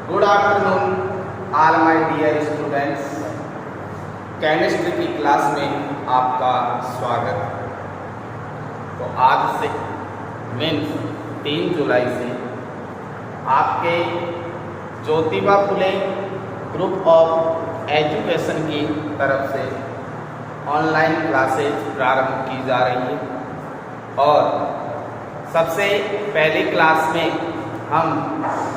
Good afternoon all my dear students. Chemistry की class में आपका स्वागत। तो आज से मीन्स 3 जुलाई से आपके Jyotiba Phule group of education की तरफ से ऑनलाइन क्लासेज प्रारंभ की जा रही है और सबसे पहली क्लास में हम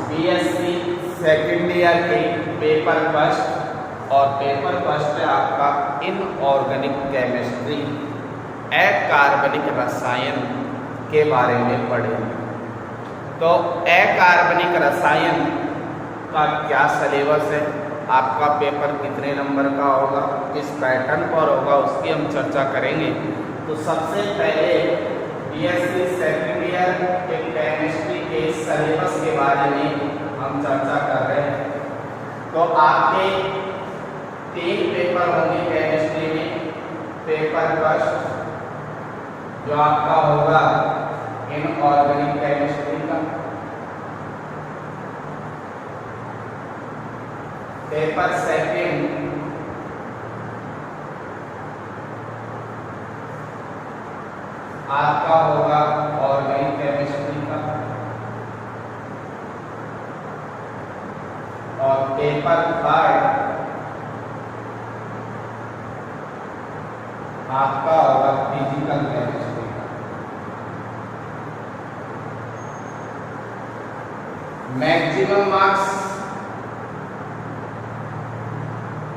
बीएससी सेकेंड ईयर के पेपर फर्स्ट और पेपर फर्स्ट में आपका इनऑर्गेनिक केमिस्ट्री अकार्बनिक रसायन के बारे में पढ़ेंगे। तो अकार्बनिक रसायन का क्या सिलेबस है, आपका पेपर कितने नंबर का होगा, किस पैटर्न पर होगा, उसकी हम चर्चा करेंगे। तो सबसे पहले बीएससी सेकेंड ईयर के केमिस्ट्री के सिलेबस के बारे में हम चर्चा कर रहे हैं। तो आपके 3 पेपर होंगे केमिस्ट्री में। पेपर फर्स्ट जो आपका होगा इनऑर्गेनिक केमिस्ट्री का, पेपर सेकेंड आपका होगा ऑर्गेनिक केमिस्ट्री का और पेपर थर्ड आपका होगा फिजिकल केमिस्ट्री का। मैक्सिमम मार्क्स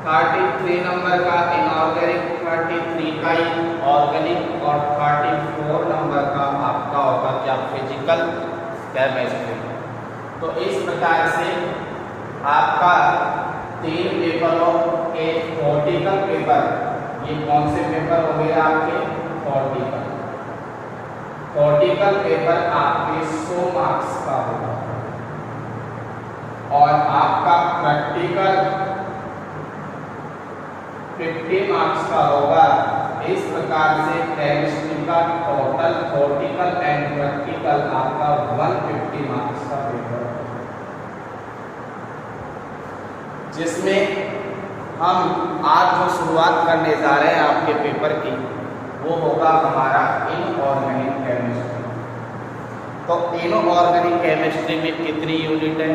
33 नंबर का इनऑर्गेनिक, 33 का ऑर्गेनिक और 34 नंबर का आपका होगा क्या फिजिकल केमिस्ट्री। तो इस प्रकार से आपका 3 पेपरों के कॉर्टिकल पेपर, ये कौन से पेपर हो गए आपके कॉर्टिकल। कॉर्टिकल पेपर आपके 100 मार्क्स का होगा और आपका प्रैक्टिकल 50 मार्क्स का होगा। इस प्रकार से केमिस्ट्री का टोटल कॉर्टिकल एंड प्रैक्टिकल आपका 150 मार्क्स का पेपर है, जिसमें हम आज जो शुरुआत करने जा रहे हैं आपके पेपर की, वो होगा हमारा इनऑर्गेनिक केमिस्ट्री। तो इनऑर्गेनिक केमिस्ट्री में कितनी यूनिट है,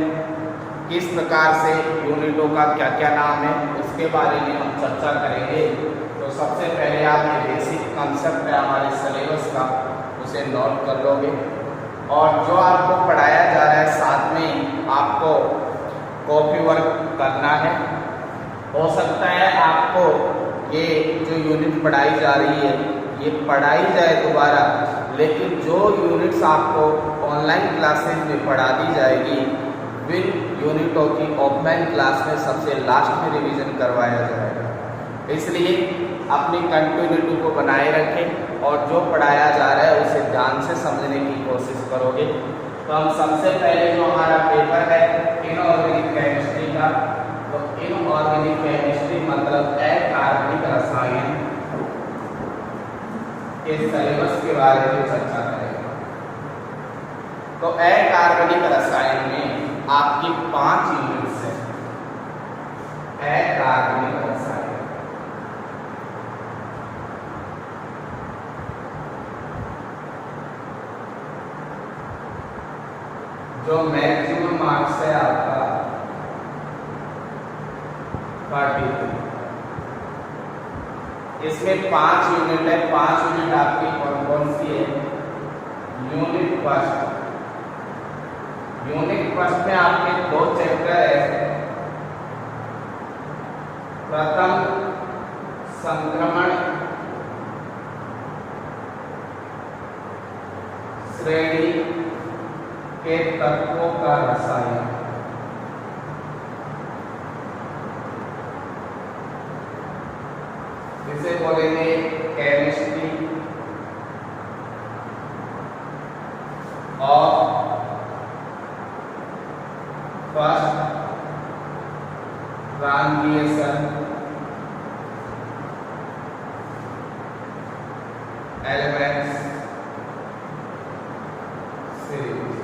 किस प्रकार से यूनिटों का क्या क्या नाम है, उसके बारे में हम चर्चा करेंगे। तो सबसे पहले आप ये बेसिक कंसेप्ट है हमारे सिलेबस का, उसे नोट कर लोगे और जो आपको पढ़ाया जा रहा है साथ में आपको कॉपी वर्क करना है। हो सकता है आपको ये जो यूनिट पढ़ाई जा रही है ये पढ़ाई जाए दोबारा, लेकिन जो यूनिट्स आपको ऑनलाइन क्लासेज में पढ़ा दी जाएगी विन यूनिटों की ऑफलाइन क्लास में सबसे लास्ट में रिवीजन करवाया जाएगा। इसलिए अपनी कंटिन्यूटी को बनाए रखें और जो पढ़ाया जा रहा है उसे ध्यान से समझने की कोशिश करोगे। तो हम सबसे पहले जो हमारा पेपर है इनऑर्गेनिक केमिस्ट्री का, तो इनऑर्गेनिक केमिस्ट्री मतलब अकार्बनिक रसायन के सिलेबस के बारे में चर्चा करेंगे। तो अकार्बनिक रसायन में आपकी 5 यूनिट्स है। अकार्बनिक रसायन जो मैक्सिमम मार्क्स है आपका 43, इसमें 5 यूनिट है। 5 यूनिट आपकी कौन कौन सी है। यूनिट फर्स्ट, यूनिट फर्स्ट में आपके 2 चैप्टर है। प्रथम संक्रमण श्रेणी के तत्वों का रसायन, इसे बोलेंगे केमिस्ट्री और first transition elements series.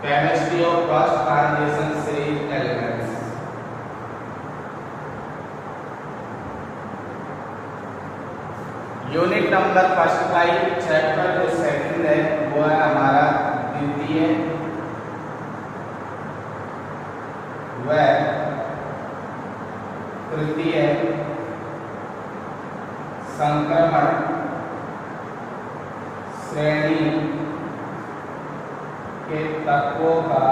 Chemistry of first transition series elements. Unit number first का ही चैप्टर जो सेकंड है वो है हमारा द्वितीय व तृतीय संक्रमण श्रेणी के तत्वों का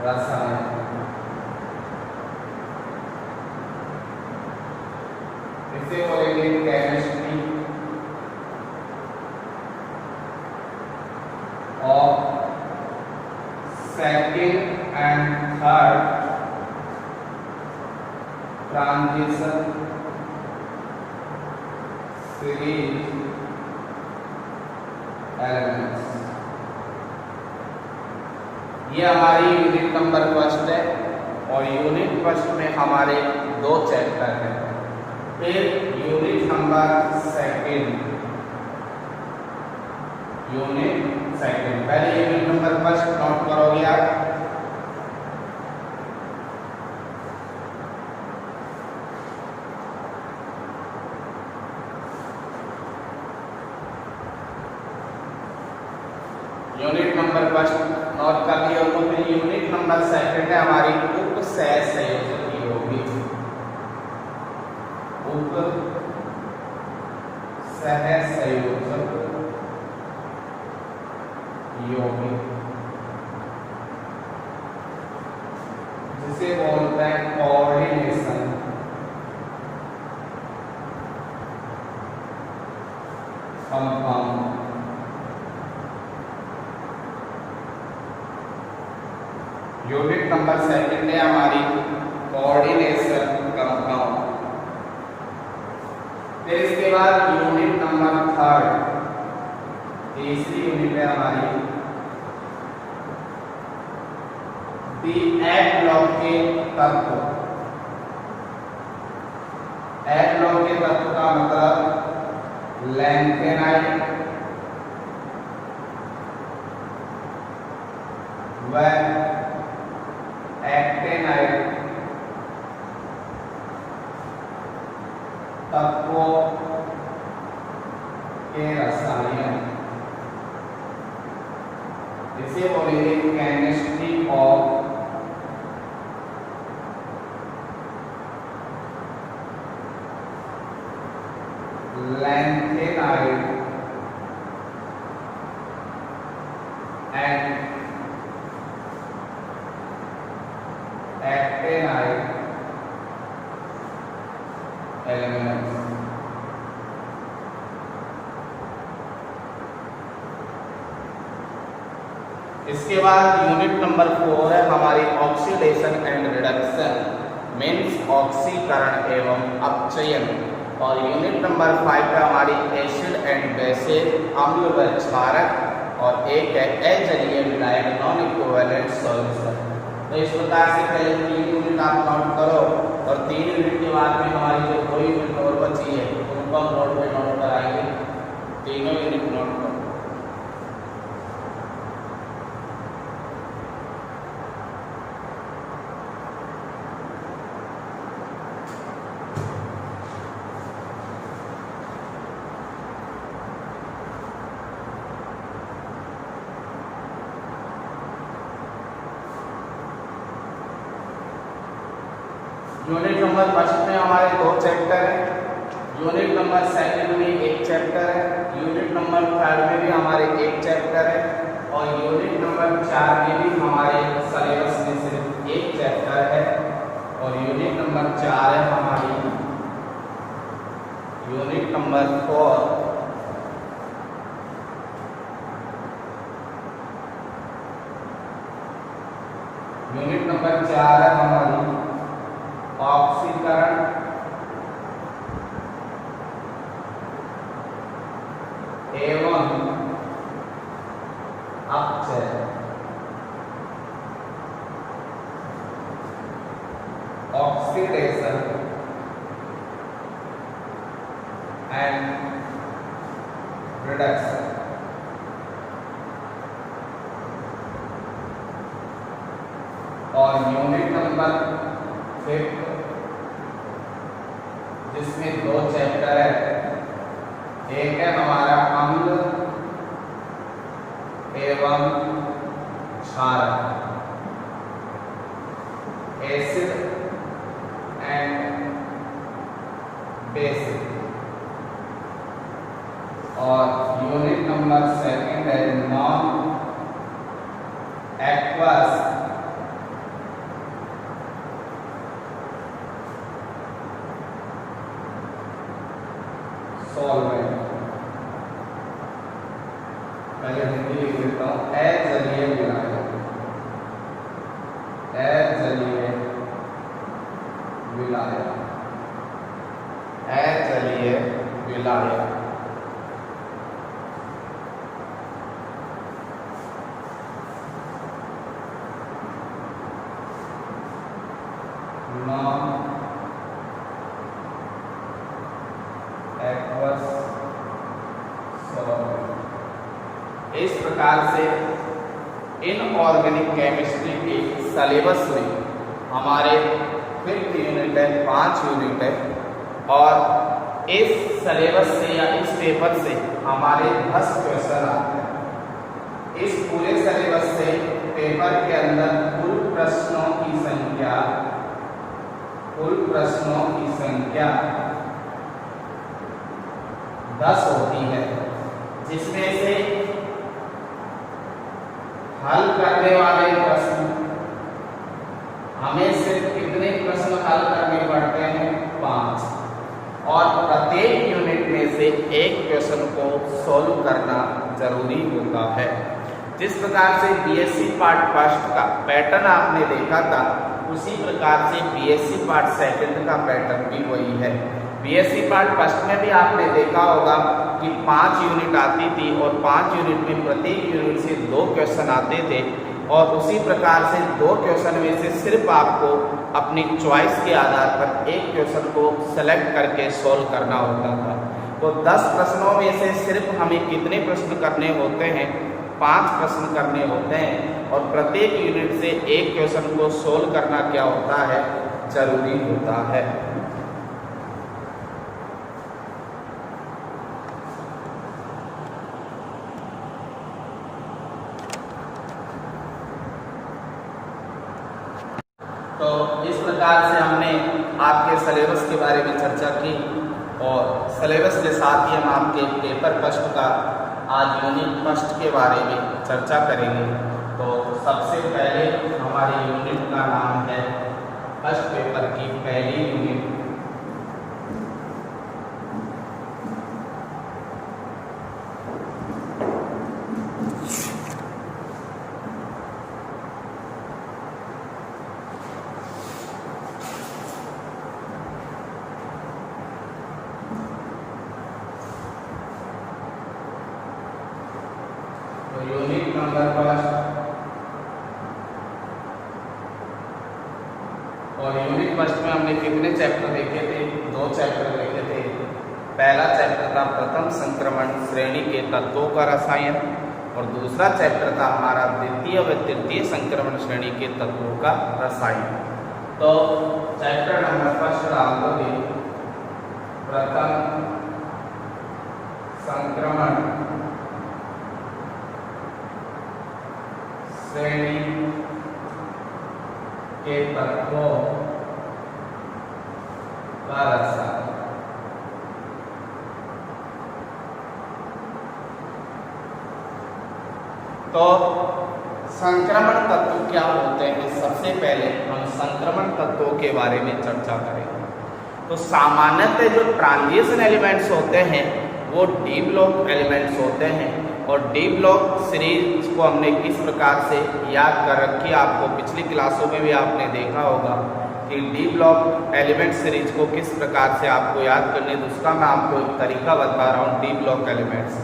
रसायन। इसे बोलेंगे chemistry of second and third transition series elements. ये हमारी यूनिट नंबर फर्स्ट है और यूनिट फर्स्ट में हमारे दो चैप्टर हैं। फिर यूनिट नंबर सेकंड, पहले यूनिट नंबर फर्स्ट नोट करोगे आप। यूनिट नंबर फर्स्ट नोट कर लिया तो फिर यूनिट नंबर सेकंड है हमारी उपसह संयोजक यौगिक। उपसह संयोजक यौगिक जिसे बोलते हैं coordination compound. Unit number second है हमारी कोऑर्डिनेशन कंपाउंड। फिर इसके बाद यूनिट नंबर थर्ड, तीसरी यूनिट है हमारी दी एडलॉकेट तत्व। एडलॉकेट तत्व का मतलब लैंथेनाइड व एक्टेनाइड तत्वों के रसायन। इसे बोलेंगे chemistry of lanthanide and actinide elements. इसके बाद यूनिट नंबर 4 है हमारी ऑक्सीडेशन एंड रिडक्शन मीन्स ऑक्सीकरण एवं अपचयन। और यूनिट नंबर 5 है हमारी एसिड एंड बेसिस अम्ल व क्षारक और एक है अजलीय विलायक नॉन इक्विवेलेंट सॉल्यूशन। तो इस प्रकार से पहले 3 यूनिट आप नोट करो और 3 यूनिट के बाद में हमारी जो 2 यूनिट और बची है उनको हम नोट पे नोट कराएंगे। तीनों यूनिट नोट करो। यूनिट नंबर फर्स्ट में हमारे 2 चैप्टर हैं। यूनिट नंबर सेकंड में 1 चैप्टर है। यूनिट नंबर थर्ड में भी हमारे 1 चैप्टर है और यूनिट नंबर 4 में भी हमारे सिलेबस में सिर्फ 1 चैप्टर है। और यूनिट नंबर 4 है हमारी यूनिट नंबर 4 यूनिट नंबर 4 है हमारी ऑक्सीकरण एवं अपचय। Oxidation and reduction. Unit number 5 जिसमें 2 चैप्टर है। एक है हमारा अम्ल एवं क्षारक, एसिड एंड बेसिक, और यूनिट नंबर 2 है नॉन एक्वस सॉल्वेंट। पहले हिंदी लिख लेता हूँ। जलीय विलायक, जलीय विलायक, जलीय विलायक। Non aqueous solvent. इस प्रकार से इनऑर्गेनिक केमिस्ट्री की सिलेबस में हमारे 5th यूनिट है, 5 यूनिट है, और इस सिलेबस से या इस पेपर से हमारे 10 क्वेश्चन आते हैं। इस पूरे सिलेबस से पेपर के अंदर कुल प्रश्नों की संख्या 10 होती है, जिसमें से हल करने वाले प्रश्न हमें सिर्फ कितने प्रश्न हल करने पड़ते हैं? 5, और प्रत्येक यूनिट में से एक क्वेश्चन को सॉल्व करना जरूरी होता है। जिस प्रकार से बीएससी पार्ट फर्स्ट का पैटर्न आपने देखा था, उसी प्रकार से बीएससी पार्ट सेकंड का पैटर्न भी वही है। बीएससी पार्ट फर्स्ट में भी आपने देखा होगा कि 5 यूनिट आती थी और 5 यूनिट में प्रत्येक यूनिट से 2 क्वेश्चन आते थे, और उसी प्रकार से 2 क्वेश्चन में से सिर्फ आपको अपनी चॉइस के आधार पर एक क्वेश्चन को सेलेक्ट करके सॉल्व करना होता था। तो 10 प्रश्नों में से सिर्फ हमें कितने प्रश्न करने होते हैं? 5 प्रश्न करने होते हैं, और प्रत्येक यूनिट से एक क्वेश्चन को सॉल्व करना क्या होता है? जरूरी होता है। तो इस प्रकार से हमने आपके सिलेबस के बारे में चर्चा की, और सिलेबस के साथ ही हम आपके पेपर फर्स्ट का आज यूनिट फर्स्ट के बारे में चर्चा करेंगे। तो सबसे पहले हमारे यूनिट का नाम है फर्स्ट पेपर की पहली यूनिट यूनिट नंबर फर्स्ट, और यूनिट फर्स्ट में हमने कितने चैप्टर देखे थे? 2 चैप्टर देखे थे। पहला चैप्टर था प्रथम संक्रमण श्रेणी के तत्वों का रसायन, और दूसरा चैप्टर था हमारा द्वितीय व तृतीय संक्रमण श्रेणी के तत्वों का रसायन। तो चैप्टर नंबर फर्स्ट डाल दोगे प्रथम संक्रमण श्रेणी के तत्वों का रसायन। तो संक्रमण तत्व क्या होते हैं? सबसे पहले हम संक्रमण तत्वों के बारे में चर्चा करेंगे। तो सामान्यतः जो ट्रांजिशन एलिमेंट्स होते हैं वो डी ब्लॉक एलिमेंट्स होते हैं, और डी ब्लॉक सीरीज को हमने किस प्रकार से याद कर रखी, आपको पिछली क्लासों में भी आपने देखा होगा कि डी ब्लॉक एलिमेंट सीरीज को किस प्रकार से आपको याद करने, तो उसका मैं आपको एक तरीका बता रहा हूँ डी ब्लॉक एलिमेंट्स।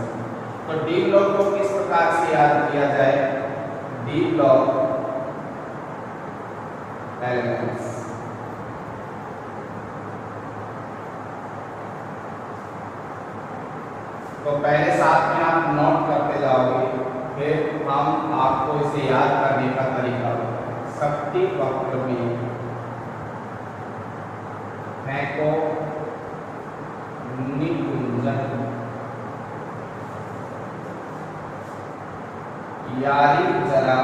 तो डी ब्लॉक को किस प्रकार से याद किया जाए? डी ब्लॉक एलिमेंट्स, तो पहले साथ में आप नोट करते जाओगे, फिर हम आपको इसे याद करने का तरीका शक्ति वक्र में फेंको निकुंजन। यारी जरा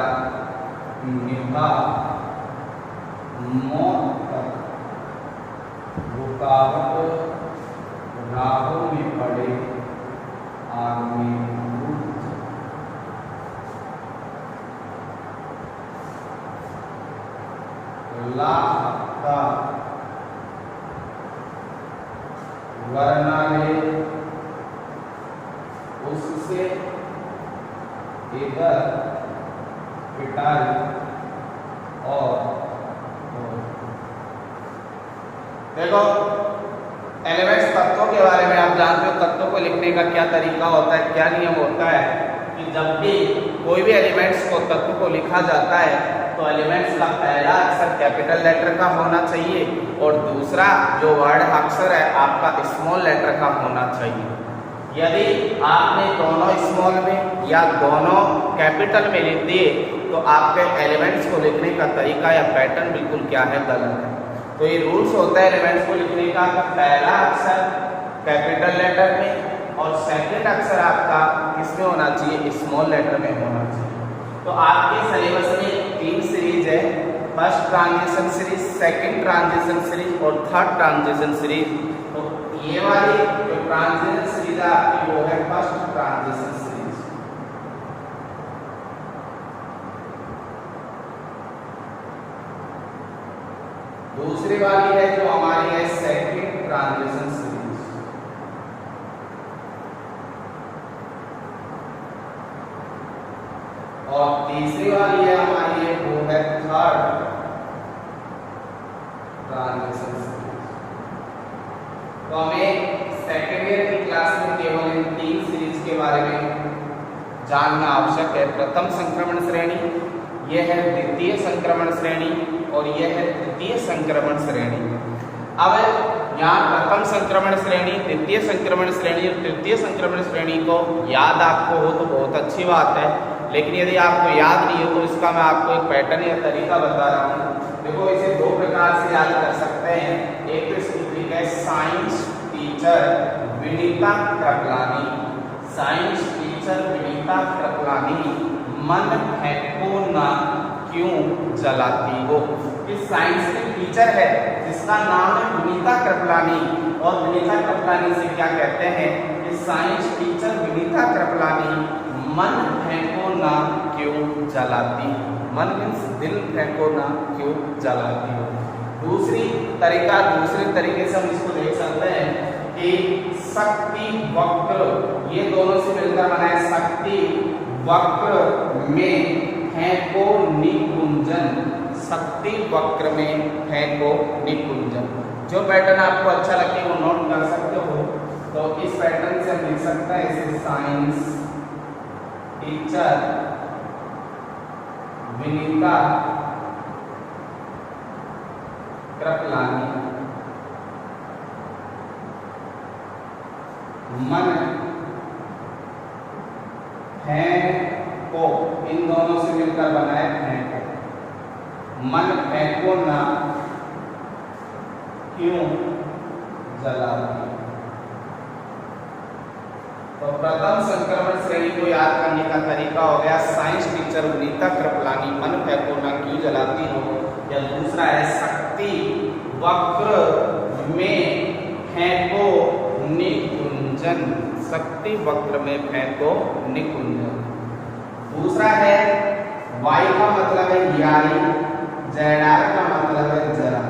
निभा मौत तक, रुकावट राहों में पड़े आग में डूब। ला हफ्ता वरना ले उससे इधर पिटाई और देखो एलिमेंट्स तत्वों के बारे में आप जानते हो। तत्वों को लिखने का क्या तरीका होता है, क्या नियम होता है कि जब भी कोई भी एलिमेंट्स को तत्व को लिखा जाता है तो एलिमेंट्स का पहला अक्षर कैपिटल लेटर का होना चाहिए और दूसरा जो वर्ड अक्षर है आपका स्मॉल लेटर का होना चाहिए। यदि आपने दोनों स्मॉल में या दोनों कैपिटल में लिख दिए तो आपके एलिमेंट्स को लिखने का तरीका या पैटर्न बिल्कुल क्या है, गलत है। तो ये रूल्स होता है एलिमेंट्स को लिखने का, पहला अक्षर कैपिटल लेटर में और सेकंड अक्षर आपका किसमें होना चाहिए, स्मॉल लेटर में होना चाहिए। तो आपके सिलेबस में 3 सीरीज है, first transition series, second transition series और थर्ड ट्रांजिशन सीरीज। तो ये वाली जो ट्रांजिशन सीरीज है आपकी वो है फर्स्ट ट्रांजिशन सीरीज। दूसरी वाली है जो हमारी है सेकंड ट्रांजिशन सीरीज। और तीसरी वाली है हमारी है वो है थर्ड ट्रांजिशन सीरीज। तो हमें सेकेंड ईयर की क्लास में केवल इन 3 सीरीज के बारे में जानना आवश्यक है। प्रथम संक्रमण श्रेणी, यह है द्वितीय संक्रमण श्रेणी और यह है तृतीय संक्रमण श्रेणी। अब यहाँ प्रथम संक्रमण श्रेणी, द्वितीय संक्रमण श्रेणी और तृतीय संक्रमण श्रेणी को याद आपको हो तो बहुत अच्छी बात है, लेकिन यदि आपको याद नहीं हो तो इसका मैं आपको एक पैटर्न या तरीका बता रहा हूँ। देखो इसे 2 प्रकार से याद कर सकते हैं। एक तो इसकी ट्रिक है science teacher Vinita Kripalani. Science teacher Vinita Kripalani, मन फेंको ना क्यों जलाती हो। इस साइंस के टीचर है जिसका नाम है विनीता कृपलानी और विनीता कृपलानी से क्या कहते हैं, इस साइंस टीचर विनीता कृपलानी मन फेंको ना क्यों जलाती। मन मीन्स दिल फेंको ना क्यों जलाती हो। दूसरे तरीके से हम इसको देख सकते हैं कि शक्ति वक्र, ये दोनों से मिलकर बना है शक्ति वक्र में फेंको निकुंजन। शक्ति वक्र में फेंको निकुंजन। जो पैटर्न आपको अच्छा लगे वो नोट कर सकते हो। तो इस पैटर्न से हम लिख सकते हैं इसे साइंस टीचर विनीता कृपलानी मन फेंको, इन दोनों से मिलकर बना है फेंको। मन फेंको ना क्यों जलाती। तो प्रथम संक्रमण श्रेणी को याद करने का तरीका हो गया साइंस टीचर विनीता कृपलानी मन फेंको ना क्यों जलाती हो, या दूसरा है शक्ति वक्र में फेंको निकुंजन। शक्ति वक्र में फेंको निकुंजन। दूसरा है वाई का मतलब है यारी, जयडार का मतलब है जरा।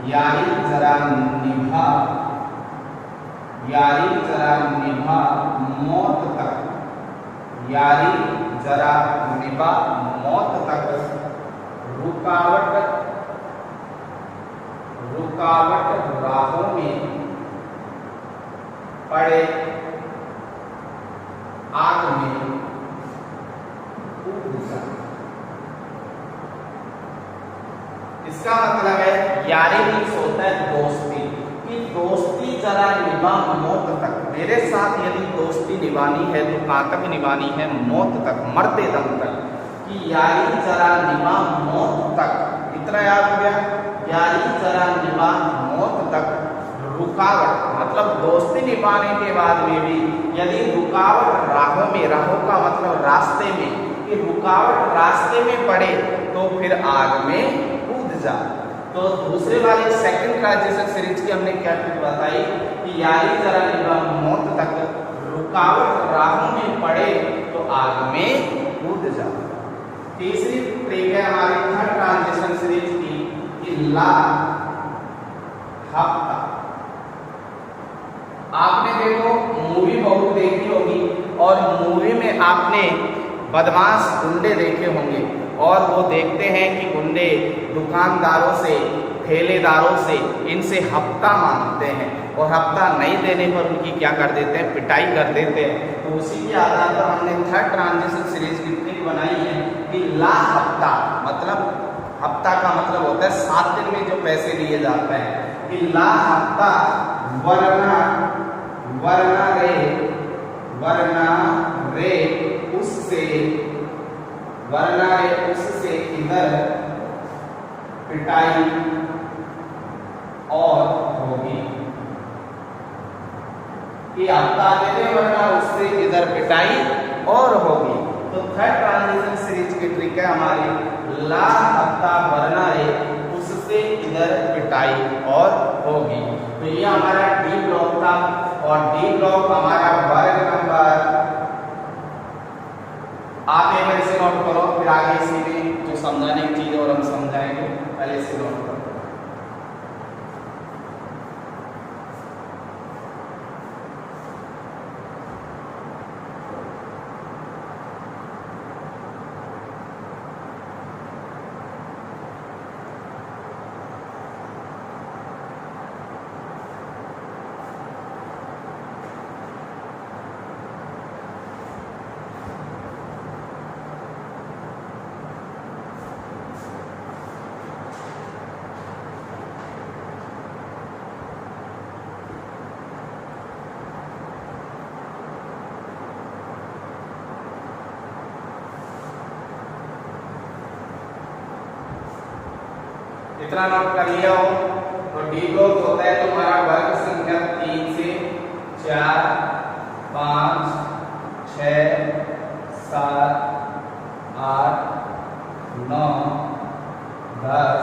यारी जरा निभा, यारी जरा निभा मौत तक। यारी जरा निभा मौत तक। रुकावट राहों में पड़े आग में इसका मतलब है यारी मीन्स होता है दोस्ती, कि दोस्ती जरा निभा मौत तक। मेरे साथ यदि दोस्ती निभानी है तो कहाँ तक निभानी है, मौत तक, मरते दम तक। कि यारी जरा निभा मौत तक, इतना याद हो गया, यारी जरा निभा मौत तक रुकावट, मतलब दोस्ती निभाने के बाद में भी यदि रुकावट राहों में, राहों का मतलब रास्ते में, कि रुकावट रास्ते में पड़े तो फिर आग में कूद जा। तो दूसरे वाले सेकंड ट्रांजिशन सीरीज की हमने क्या ट्रिक बताई कि यारी जरा निभा मौत तक, रुकावट राहों में पड़े तो आग में कूद जा। तीसरी ट्रिक है हमारी थर्ड ट्रांजिशन सीरीज की कि ला हफ्ता। आपने देखो मूवी बहुत देखी होगी और मूवी में आपने बदमाश गुंडे देखे होंगे और वो देखते हैं कि गुंडे दुकानदारों से, ठेलेदारों से इनसे हफ्ता मांगते हैं और हफ्ता नहीं देने पर उनकी क्या कर देते हैं, पिटाई कर देते हैं। तो उसी के आधार पर हमने थर्ड ट्रांजिशन सीरीज की ट्रिक बनाई है कि ला हफ्ता, मतलब हफ्ता का मतलब होता है 7 दिन में जो पैसे लिए जाते हैं, कि ला हफ्ता वरना रे उससे इधर पिटाई और होगी, कि हफ्ता दे दे वरना उससे इधर पिटाई और होगी। तो थर्ड ट्रांजिशन सीरीज की ट्रिक है हमारी ला हफ्ता वरना रे उससे इधर पिटाई और होगी। तो ये हमारा डी ब्लॉक था और डी ब्लॉक हमारा वर्ग नंबर, आप एक बार इसे नोट करो, फिर आगे इसी में जो समझाने की चीज और हम समझाएंगे, पहले इसे नोट करो। इतना नोट कर लिया हो तो डी ब्लॉक होता है तुम्हारा वर्ग संख्या 3 से 4, 5, 6, 7, 8, 9, 10,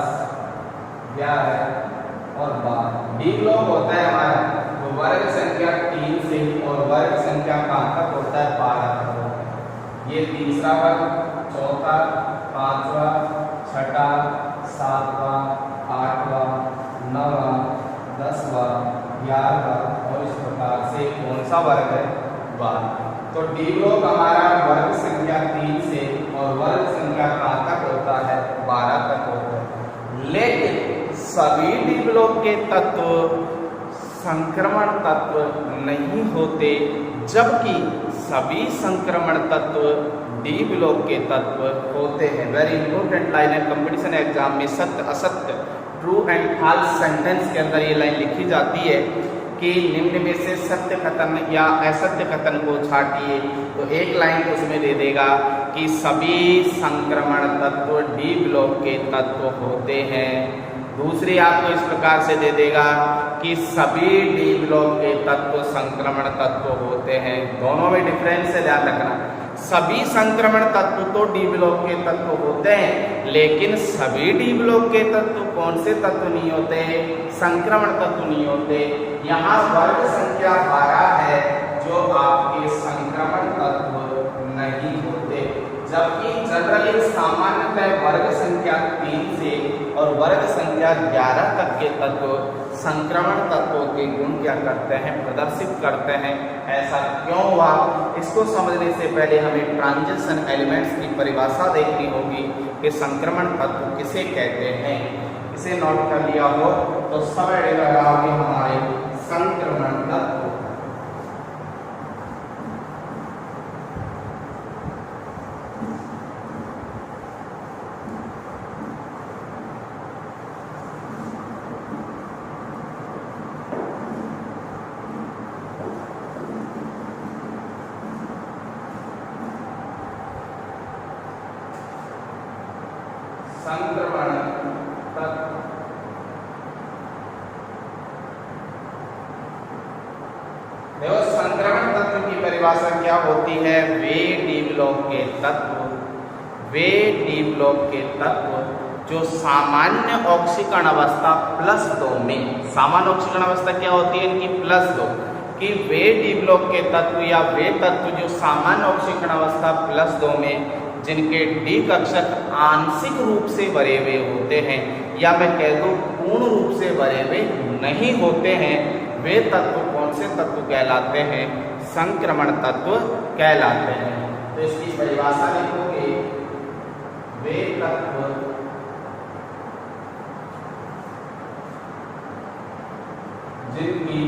11 और 12। डी ब्लॉक होता है हमारा तो वर्ग संख्या 3 से और वर्ग संख्या कहाँ तक होता है, 12 तक होता है। ये तीसरा वर्ग, चौथा, पांचवा, छठा, सातवां, आठवां, नौवां, 10वां, 11वां और इस प्रकार से कौन सा वर्ग है, 12। तो डी ब्लॉक हमारा वर्ग संख्या 3 से और वर्ग संख्या कहाँ तक होता है, 12 तक होता है। लेकिन सभी डी ब्लॉक के तत्व संक्रमण तत्व नहीं होते, जबकि सभी संक्रमण तत्व डी ब्लॉक के तत्व होते हैं। वेरी इंपॉर्टेंट लाइन है, कंपटीशन एग्जाम में सत्य असत्य, ट्रू एंड फॉल्स सेंटेंस के अंदर ये लाइन लिखी जाती है कि निम्न में से सत्य कथन या असत्य कथन को छांटिए। तो एक लाइन उसमें दे देगा कि सभी संक्रमण तत्व डी ब्लॉक के तत्व होते हैं। दूसरी आपको इस प्रकार से दे देगा कि सभी डी ब्लॉक के तत्व संक्रमण तत्व होते हैं। दोनों में डिफरेंस है, ध्यान रखना। सभी संक्रमण तत्व तो डी ब्लॉक के तत्व होते हैं, लेकिन सभी डी ब्लॉक के तत्व कौन से तत्व नहीं होते, संक्रमण तत्व नहीं होते। यहाँ वर्ग संख्या 12 है जो आपके संक्रमण तत्व नहीं होते, जबकि जनरली सामान्यतः वर्ग संख्या 3 से और वर्ग संख्या 11 तक के तत्व संक्रमण तत्वों के गुण क्या करते हैं, प्रदर्शित करते हैं। ऐसा क्यों हुआ, इसको समझने से पहले हमें ट्रांजिशन एलिमेंट्स की परिभाषा देखनी होगी कि संक्रमण तत्व किसे कहते हैं। इसे नोट कर लिया हो तो सब लगाओगे हमारे संक्रमण तत्व। संक्रमण तत्व। देखो संक्रमण तत्व की परिभाषा क्या होती है? वे डी ब्लॉक के तत्व जो सामान्य ऑक्सीकरण अवस्था +2 में, सामान्य ऑक्सीकरण अवस्था क्या होती है इनकी? +2, कि वे डी ब्लॉक के तत्व या वे तत्व जो सामान्य ऑक्सीकरण अवस्था +2 में जिनके डी कक्षक आंशिक रूप से भरे हुए होते हैं, या मैं कह दूं पूर्ण रूप से भरे हुए नहीं होते हैं, वे तत्व कौन से तत्व कहलाते हैं? संक्रमण तत्व कहलाते हैं। तो इसकी परिभाषा लिखोगे, वे तत्व जिनकी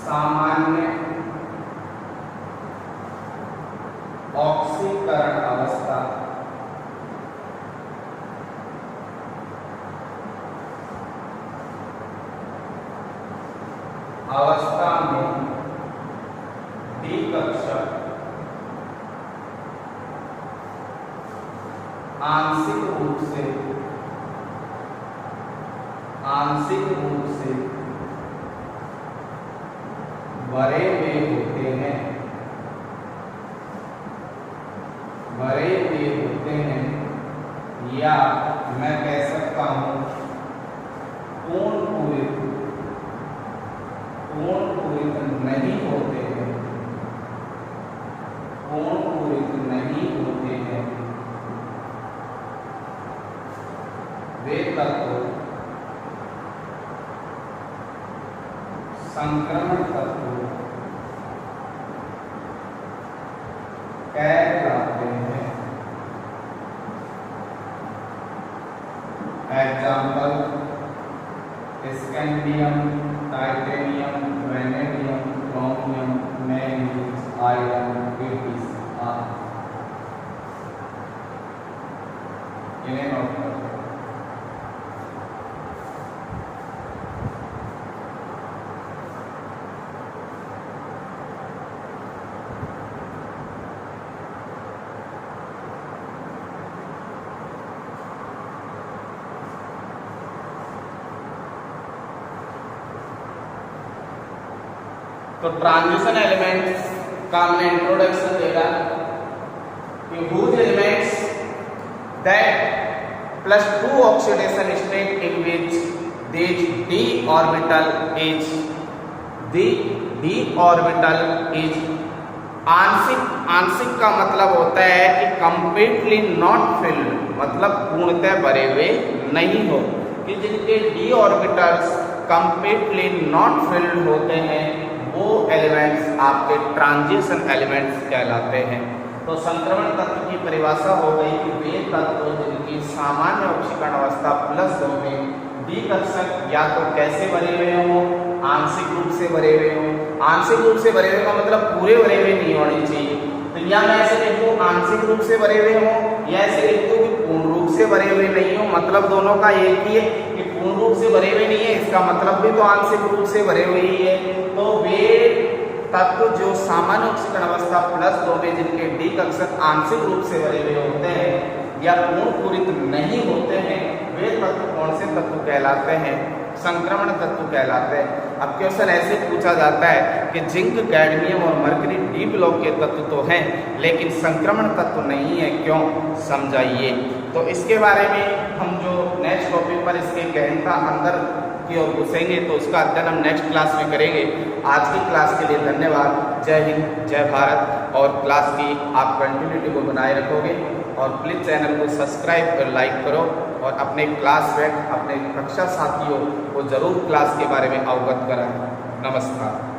सामान्य ऑक्सीकरण अवस्था में डी कक्षक आंशिक रूप से भरे हुए होते हैं, या मैं कह सकता हूं पूर्ण पूरित नहीं होते हैं, वे तत्व संक्रमण तत्व कहलाते हैं। Example scandium, titanium, vanadium, chromium, manganese, iron, berries आदि। इन्हें नोट करो। तो ट्रांजिशन एलिमेंट्स का हमने इंट्रोडक्शन देखा कि whose elements that +2 oxidation state in which this d orbital is आंशिक का मतलब होता है कि कंप्लीटली नॉट फिल्ड, मतलब पूर्णतः भरे हुए नहीं हो, कि जिनके d orbitals completely not filled होते हैं वो एलिमेंट्स आपके ट्रांजिशन एलिमेंट्स कहलाते हैं। तो संक्रमण तत्व की परिभाषा हो गई कि वे तत्व जिनकी सामान्य ऑक्सीकरण अवस्था +2 में डी कक्षक या तो कैसे भरे हुए हों? आंशिक रूप से भरे हुए हों। आंशिक रूप से भरे हुए का मतलब पूरे भरे हुए नहीं होने चाहिए। तो या मैं ऐसे लिखूं आंशिक रूप से भरे हुए हों, या ऐसे लिखूं कि पूर्ण रूप से भरे हुए नहीं हो, मतलब दोनों का एक ही है कि पूर्ण रूप से भरे हुए नहीं है, इसका मतलब भी तो आंशिक रूप से भरे हुए ही है। तो वे तत्व जो सामान्य ऑक्सीकरण अवस्था +2 में जिनके डी कक्षक आंशिक रूप से भरे हुए होते हैं या पूर्ण पूरित नहीं होते हैं, वे तत्व कौन से तत्व कहलाते हैं? संक्रमण तत्व कहलाते हैं। अब क्वेश्चन ऐसे पूछा जाता है कि जिंक, कैडमियम और मरकरी डी ब्लॉक के तत्व तो हैं लेकिन संक्रमण तत्व नहीं है, क्यों? समझाइए। तो इसके बारे में हम जो नेक्स्ट टॉपिक पर इसके गहनता अंदर की ओर घुसेंगे तो उसका अध्ययन हम नेक्स्ट क्लास में करेंगे। आज की क्लास के लिए धन्यवाद। जय हिंद, जय भारत। और क्लास की आप कंटिन्यूटी को बनाए रखोगे और प्लीज़ चैनल को सब्सक्राइब और लाइक करो और अपने क्लासमेट, अपने कक्षा साथियों को जरूर क्लास के बारे में अवगत कराएं। नमस्कार।